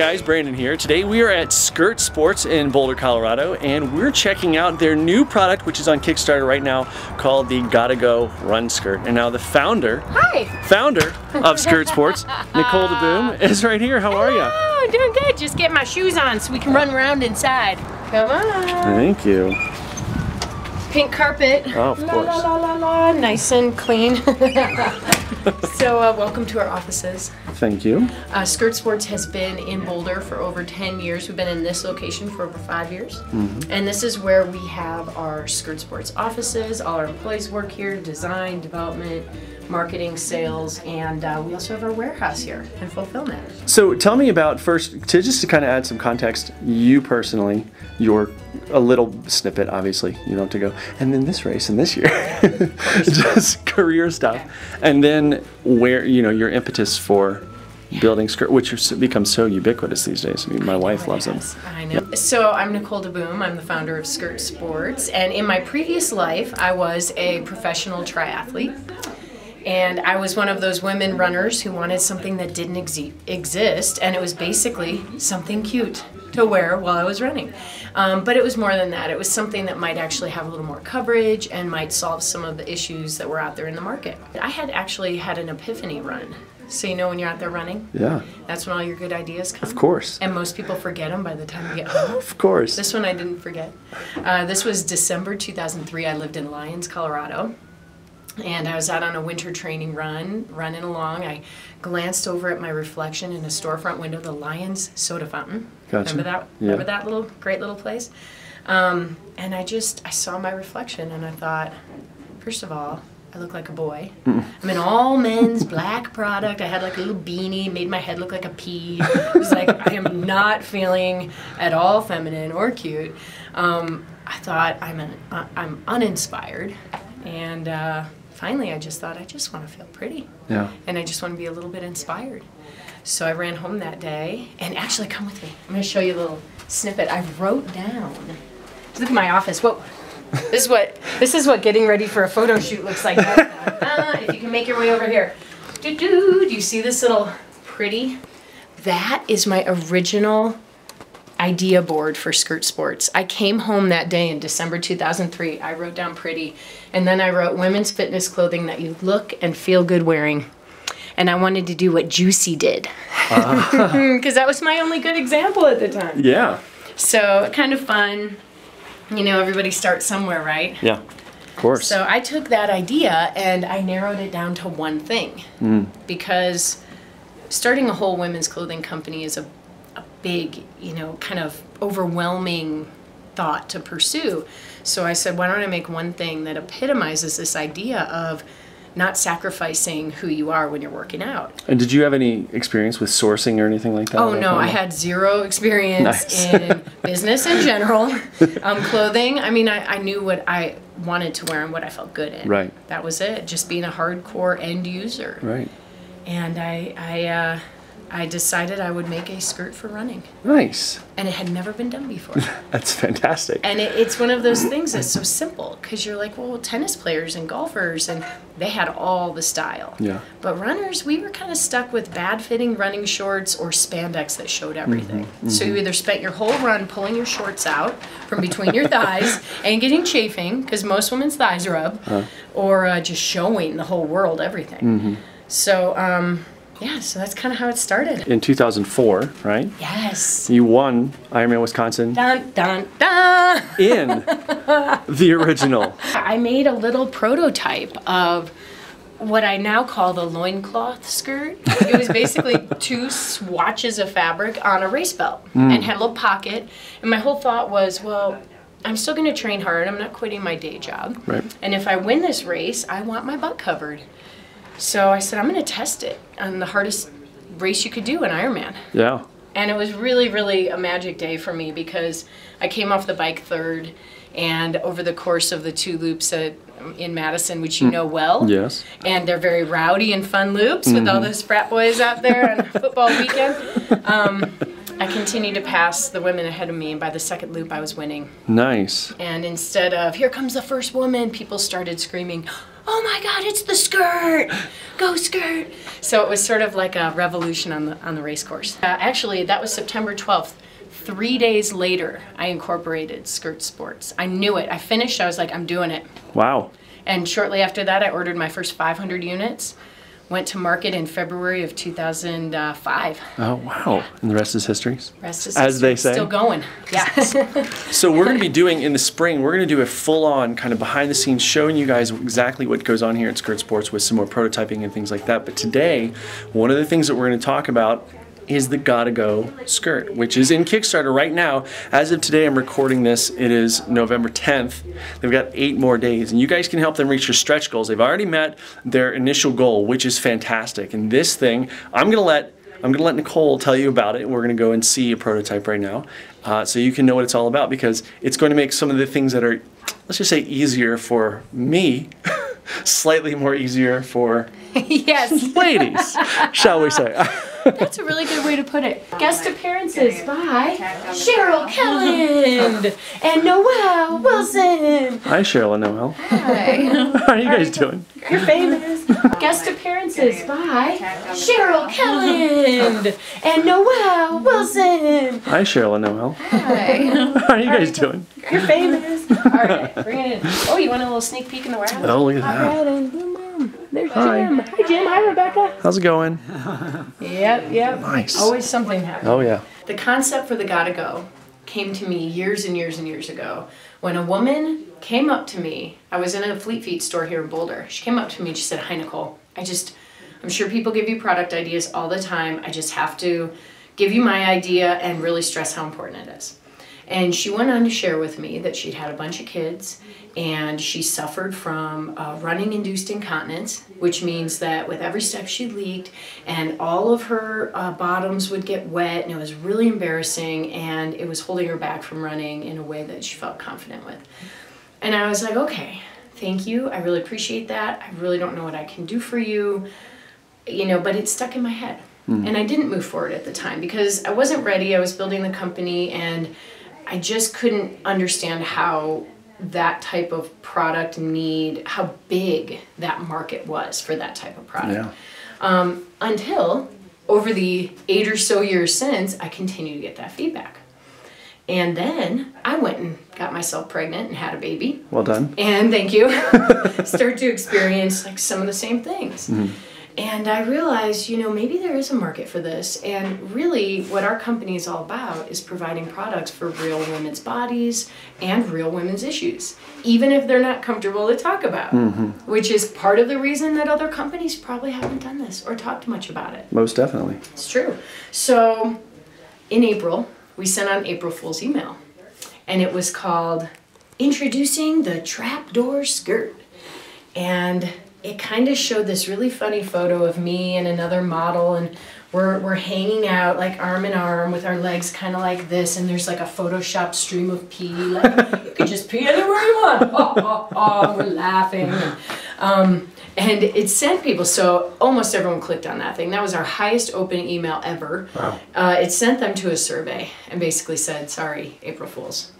guys, Brandon here. Today we are at Skirt Sports in Boulder, Colorado, and we're checking out their new product, which is on Kickstarter right now, called the Gotta Go Run Skirt. And now the founder of Skirt Sports, Nicole DeBoom, is right here. How are you? Oh, doing good. Just getting my shoes on so we can run around inside. Come on. Thank you. Pink carpet. Oh, of course. La, la, la, la, la. Nice and clean. So welcome to our offices. Thank you. Skirt Sports has been in Boulder for over 10 years. We've been in this location for over 5 years. And this is where we have our Skirt Sports offices. All our employees work here, design, development, marketing, sales, and we also have our warehouse here and fulfillment. So tell me about, first, just to kind of add some context, you personally, a little snippet, obviously, you don't have to go, and then this race and this year, just career stuff, and then where, your impetus for building skirt, which has become so ubiquitous these days. I mean, my wife loves them. I know. Yep. So I'm Nicole DeBoom. I'm the founder of Skirt Sports, and in my previous life, I was a professional triathlete. And I was one of those women runners who wanted something that didn't exist, and it was basically something cute to wear while I was running. But it was more than that. It was something that might actually have a little more coverage and might solve some of the issues that were out there in the market. I had actually had an epiphany run. So you know when you're out there running? Yeah. That's when all your good ideas come? Of course. And most people forget them by the time you get home? Of course. This one I didn't forget. This was December 2003. I lived in Lyons, Colorado. And I was out on a winter training run, running along. I glanced over at my reflection in a storefront window, the Lyons soda fountain. Gotcha. Remember that? Yeah. Remember that great little place? And I saw my reflection and I thought, first of all, I look like a boy. I'm in all men's black product. I had like a little beanie, made my head look like a pea. It was like, I am not feeling at all feminine or cute. I thought I'm uninspired. And finally, I just thought, I just want to feel pretty. Yeah. And I just want to be a little bit inspired. So I ran home that day, and actually, come with me. I'm going to show you a little snippet. I wrote down. Look at my office. Whoa. This is what getting ready for a photo shoot looks like. If you can make your way over here. Do you see this little pretty? That is my original idea board for Skirt Sports. I came home that day in December 2003. I wrote down pretty, and then I wrote women's fitness clothing that you look and feel good wearing. And I wanted to do what Juicy did, because that was my only good example at the time. Yeah. So kind of fun. You know, everybody starts somewhere, right? Yeah, of course. So I took that idea and I narrowed it down to one thing, because starting a whole women's clothing company is a big, kind of overwhelming thought to pursue. So I said, why don't I make one thing that epitomizes this idea of not sacrificing who you are when you're working out. And did you have any experience with sourcing or anything like that? Oh no, I had zero experience in business in general. Clothing, I mean, I knew what I wanted to wear and what I felt good in. Right. That was it, just being a hardcore end user. Right. And I decided I would make a skirt for running. Nice. And it had never been done before. That's fantastic. And it's one of those things that's so simple, because you're like, well, tennis players and golfers, and they had all the style. Yeah. But runners, we were kind of stuck with bad-fitting running shorts or spandex that showed everything. So you either spent your whole run pulling your shorts out from between your thighs and getting chafing, because most women's thighs rub, or just showing the whole world everything. So, yeah, so that's kind of how it started. In 2004, right? Yes. You won Ironman Wisconsin. Dun, dun, dun. In the original. I made a little prototype of what I now call the loincloth skirt. It was basically 2 swatches of fabric on a race belt and had a little pocket. And my whole thought was, well, I'm still going to train hard. I'm not quitting my day job. Right. And if I win this race, I want my butt covered. So I said, I'm going to test it on the hardest race you could do, an Ironman. Yeah. And it was really, really a magic day for me, because I came off the bike third, and over the course of the 2 loops in Madison, which you know well. Yes. And they're very rowdy and fun loops with all those frat boys out there on a football weekend. I continued to pass the women ahead of me, and by the 2nd loop I was winning. Nice. And instead of, here comes the first woman, people started screaming, oh, oh my God, it's the skirt, go skirt. So it was sort of like a revolution on the race course. Actually, that was September 12th. 3 days later, I incorporated skirt sports. I knew it. I finished, I was like, I'm doing it. Wow. And shortly after that, I ordered my first 500 units. Went to market in February of 2005. Oh, wow. And the rest is history. Rest is as they say. Still going. Yeah. So we're going to be doing, in the spring, we're going to do a full-on kind of behind-the-scenes showing you guys exactly what goes on here at Skirt Sports with some more prototyping and things like that. But today, one of the things that we're going to talk about is the Gotta Go skirt, which is in Kickstarter right now. As of today, I'm recording this, it is November 10th. They've got 8 more days, and you guys can help them reach their stretch goals. They've already met their initial goal, which is fantastic. And this thing, I'm gonna let Nicole tell you about it. We're gonna go and see a prototype right now, so you can know what it's all about, because it's going to make some of the things that are, let's just say, easier for me, slightly more easier for yes. ladies, shall we say. That's a really good way to put it. Guest appearances by Cheryl Kelland and Noelle Wilson. Hi, Cheryl and Noelle. Hi. How are you guys doing? You're famous. Guest appearances by Cheryl Kelland and Noelle Wilson. Hi, Cheryl and Noelle. Hi. How are you guys doing? You're famous. All right, bring it in. Oh, you want a little sneak peek in the warehouse? Oh, look at that. All right, and boom, boom. There's Hi. Jim. Hi, Jim. Hi, Rebecca. How's it going? Yep. Nice. Always something happening. Oh, yeah. The concept for the Gotta Go came to me years and years and years ago when a woman came up to me. I was in a Fleet Feet store here in Boulder. She came up to me and she said, hi, Nicole. I'm sure people give you product ideas all the time. I just have to give you my idea and really stress how important it is. And she went on to share with me that she'd had a bunch of kids and she suffered from running-induced incontinence, which means that with every step she leaked and all of her bottoms would get wet, and it was really embarrassing, and it was holding her back from running in a way that she felt confident with. And I was like, okay, thank you. I really appreciate that. I really don't know what I can do for you, you know, but it stuck in my head. And I didn't move forward at the time because I wasn't ready. I was building the company and I just couldn't understand how that type of product how big that market was for that type of product. Yeah. Until over the 8 or so years since, I continued to get that feedback. And then I went and got myself pregnant and had a baby. Well done. And thank you. Started to experience like some of the same things. And I realized, you know, maybe there is a market for this. And really what our company is all about is providing products for real women's bodies and real women's issues, even if they're not comfortable to talk about, which is part of the reason that other companies probably haven't done this or talked much about it. Most definitely. It's true. So in April, we sent out an April Fool's email, and it was called Introducing the Trapdoor Skirt. And it kind of showed this really funny photo of me and another model, and we're hanging out like arm in arm with our legs kind of like this, and there's like a Photoshop stream of pee, like you could just pee anywhere you want. We're laughing. And it sent people, so almost everyone clicked on that thing. That was our highest open email ever. Wow. It sent them to a survey and basically said, sorry, April Fools,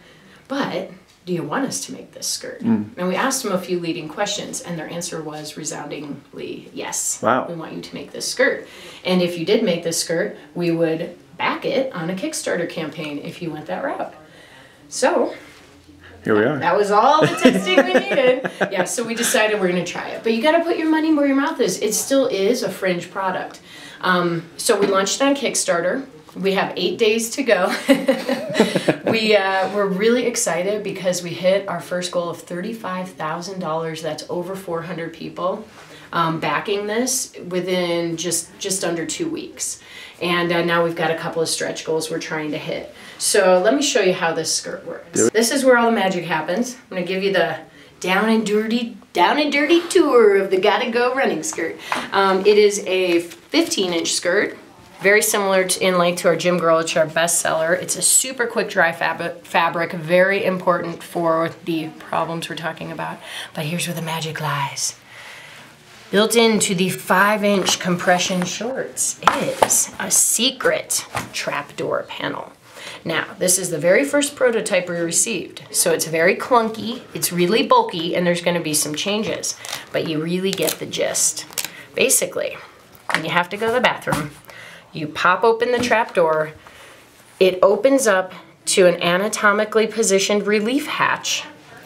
but do you want us to make this skirt? And we asked them a few leading questions, and their answer was resoundingly yes. Wow. We want you to make this skirt. And if you did make this skirt, we would back it on a Kickstarter campaign if you went that route. So here we are. That was all the testing we needed. Yeah, so we decided we're going to try it. But you got to put your money where your mouth is. It still is a fringe product. So we launched on Kickstarter. We have 8 days to go. We're really excited because we hit our first goal of $35,000. That's over 400 people backing this within just under 2 weeks. And now we've got a couple of stretch goals we're trying to hit. So let me show you how this skirt works. This is where all the magic happens. I'm going to give you the down and dirty tour of the Gotta Go running skirt. It is a 15-inch skirt. Very similar in length to our Gym Girl, which is our best seller. It's a super quick dry fabric, very important for the problems we're talking about. But here's where the magic lies. Built into the 5-inch compression shorts is a secret trapdoor panel. Now, this is the very first prototype we received. So it's very clunky, it's really bulky, and there's gonna be some changes, but you really get the gist. Basically, when you have to go to the bathroom, you pop open the trap door, it opens up to an anatomically positioned relief hatch,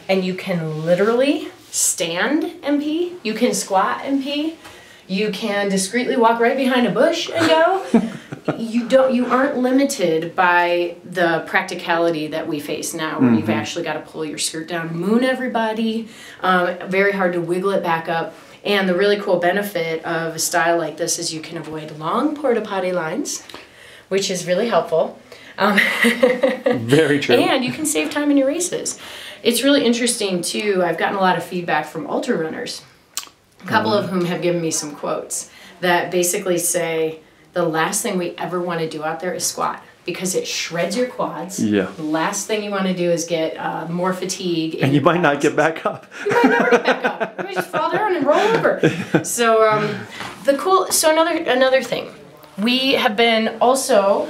and you can literally stand and pee, you can squat and pee, you can discreetly walk right behind a bush and go. You aren't limited by the practicality that we face now, where you've actually got to pull your skirt down, moon everybody, very hard to wiggle it back up. And the really cool benefit of a style like this is you can avoid long porta-potty lines, which is really helpful. Very true. And you can save time in your races. It's really interesting too. I've gotten a lot of feedback from ultra runners, a couple of whom have given me some quotes that basically say the last thing we ever want to do out there is squat, because it shreds your quads. Yeah. The last thing you want to do is get more fatigue. And you might not get back up. You might never get back up. You might just fall down and roll over. So another thing, we have been also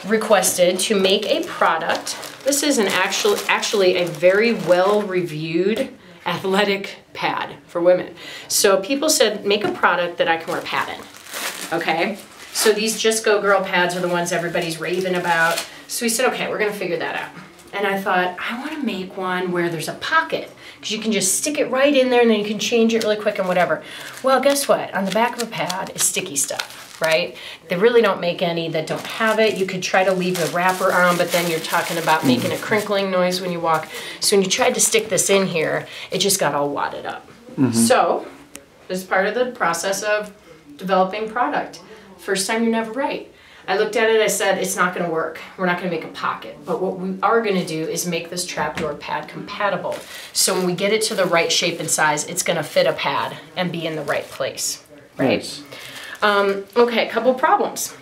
requested to make a product. This is actually a very well-reviewed athletic pad for women. So people said, make a product that I can wear a pad in. Okay? So these Just Go Girl pads are the ones everybody's raving about. So we said, okay, we're gonna figure that out. And I thought, I wanna make one where there's a pocket, because you can just stick it right in there and then you can change it really quick and whatever. Well, guess what? On the back of a pad is sticky stuff, right? They really don't make any that don't have it. You could try to leave the wrapper on, but then you're talking about making a crinkling noise when you walk. So when you tried to stick this in here, it just got all wadded up. So this is part of the process of developing product. First time, you're never right. I looked at it, I said, it's not gonna work. We're not gonna make a pocket. But what we are gonna do is make this trapdoor pad compatible. So when we get it to the right shape and size, it's gonna fit a pad and be in the right place, right? Nice. Okay, a couple problems.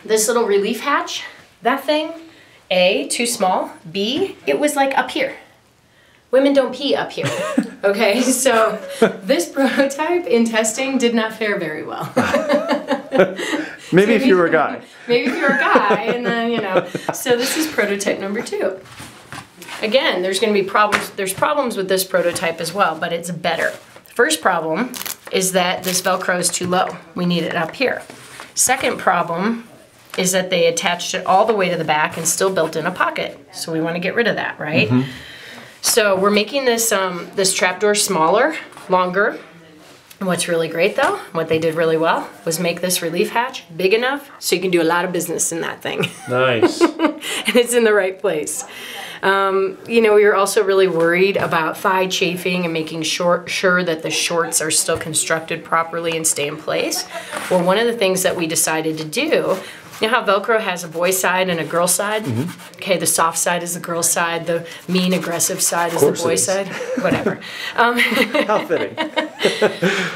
This little relief hatch, that thing, A, too small. B, it was like up here. Women don't pee up here. Okay, so this prototype in testing did not fare very well. Maybe if you were a guy. Maybe if you're a guy, and then, you know. So this is prototype number 2. Again, there's going to be problems. There's problems with this prototype as well, but it's better. First problem is that this Velcro is too low. We need it up here. Second problem is that they attached it all the way to the back and still built in a pocket. So we want to get rid of that, right? So we're making this this trapdoor smaller, longer. And what's really great though, what they did really well, was make this relief hatch big enough so you can do a lot of business in that thing. Nice. And it's in the right place. You know, we were also really worried about thigh chafing and making sure that the shorts are still constructed properly and stay in place. Well, one of the things that we decided to do, you know how Velcro has a boy side and a girl side? Okay, the soft side is the girl side, the mean, aggressive side is the boy side. Whatever. How fitting.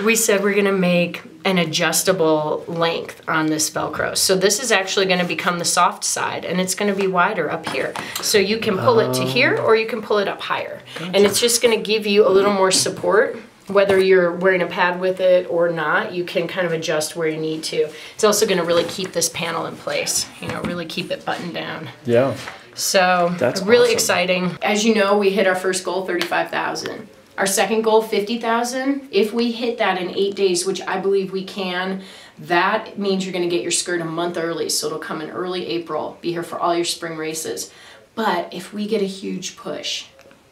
We said we're gonna make an adjustable length on this Velcro. So this is actually gonna become the soft side, and it's gonna be wider up here. So you can pull it to here, or you can pull it up higher. Gotcha. And it's just gonna give you a little more support. Whether you're wearing a pad with it or not, you can kind of adjust where you need to. It's also gonna really keep this panel in place, you know, really keep it buttoned down. Yeah. So that's really awesome. Exciting. As you know, we hit our first goal, 35,000. Our second goal, 50,000. If we hit that in 8 days, which I believe we can, that means you're gonna get your skirt a month early. So it'll come in early April, be here for all your spring races. But if we get a huge push,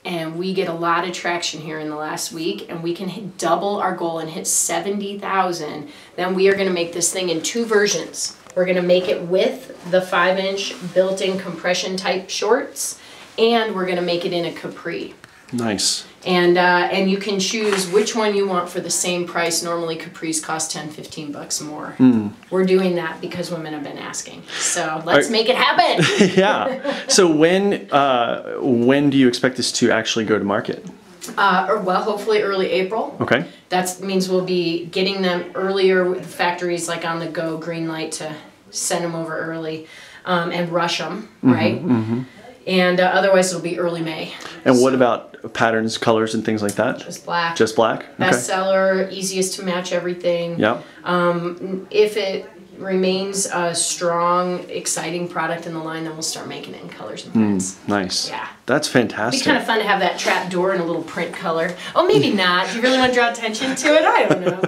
and we get a lot of traction here in the last week, and we can double our goal and hit 70,000, then we are gonna make this thing in 2 versions. We're gonna make it with the 5-inch built-in compression type shorts, and we're gonna make it in a capri. Nice. And you can choose which one you want for the same price. Normally capris cost $10-15 more. We're doing that because women have been asking. So let's make it happen. Yeah. So when do you expect this to actually go to market? Well, hopefully early April. Okay. That means we'll be getting them earlier with the factories, like on the go, green light to send them over early and rush them, right? And otherwise it'll be early May. And what about patterns, colors, and things like that? Just black. Just black? Okay. Bestseller, easiest to match everything. Yeah. If it remains a strong, exciting product in the line, then we'll start making it in colors and prints. Nice. Yeah. That's fantastic. It'd be kind of fun to have that trap door in a little print color. Oh, maybe not. Do you really want to draw attention to it? I don't know.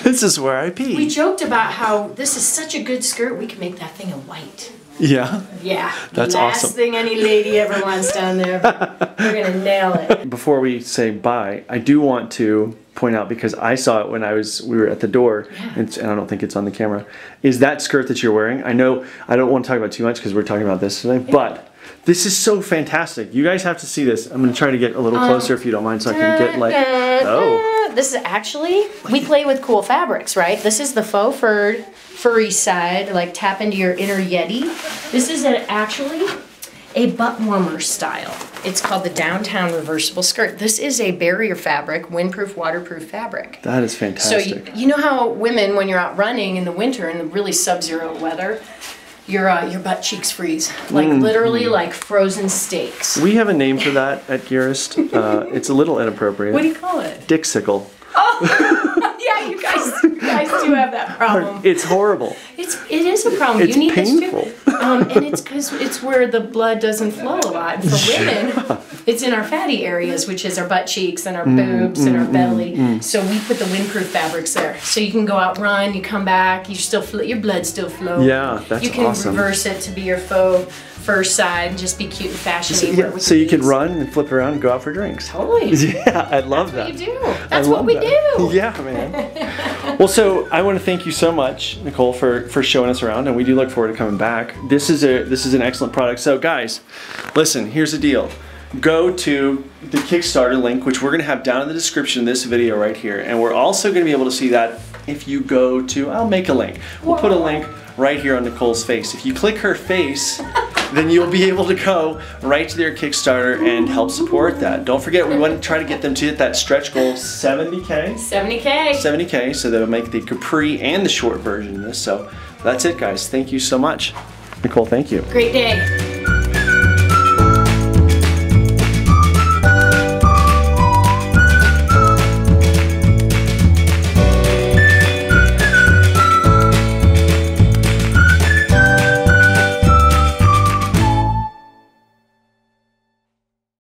This is where I pee. We joked about how this is such a good skirt, we could make that thing a white. Yeah? Yeah. That's Last awesome. thing any lady ever wants down there. But we're going to nail it. Before we say bye, I do want to point out, because I saw it when we were at the door, and I don't think it's on the camera, is that skirt that you're wearing. I know I don't want to talk about too much because we're talking about this today, but this is so fantastic. You guys have to see this. I'm going to try to get a little closer if you don't mind, so I can get like, oh. This is actually, we play with cool fabrics, right? This is the faux furry side, like tap into your inner Yeti. This is actually a butt warmer style. It's called the Downtown Reversible Skirt. This is a barrier fabric, windproof, waterproof fabric. That is fantastic. So you know how women, when you're out running in the winter in the really sub-zero weather, your butt cheeks freeze, like literally like frozen steaks. We have a name for that at Gearist. It's a little inappropriate. What do you call it? Dicksicle. Oh, yeah, you guys do have that problem. It's horrible. It is a problem. It's you need painful. This too. And it's because it's where the blood doesn't flow a lot. For women, it's in our fatty areas, which is our butt cheeks and our boobs and our belly. So we put the windproof fabrics there. So you can go out, run, you come back, your blood still flows. Yeah, that's awesome. You can reverse it to be your faux fur side and just be cute and fashionable. So you can run and flip around and go out for drinks. Totally. Yeah, I love that. That's what you do. That's what we do. Yeah, man. Well, so I want to thank you so much, Nicole, for showing us around, and we do look forward to coming back. This is an excellent product. So guys, listen, here's the deal. Go to the Kickstarter link, which we're going to have down in the description of this video right here, and we're also going to be able to see that if you go to, I'll make a link. We'll put a link right here on Nicole's face. If you click her face, then you'll be able to go right to their Kickstarter and help support that. Don't forget, we want to try to get them to hit that stretch goal 70K. 70K. 70K, so they'll make the capri and the short version of this. So that's it, guys. Thank you so much. Nicole, thank you. Great day.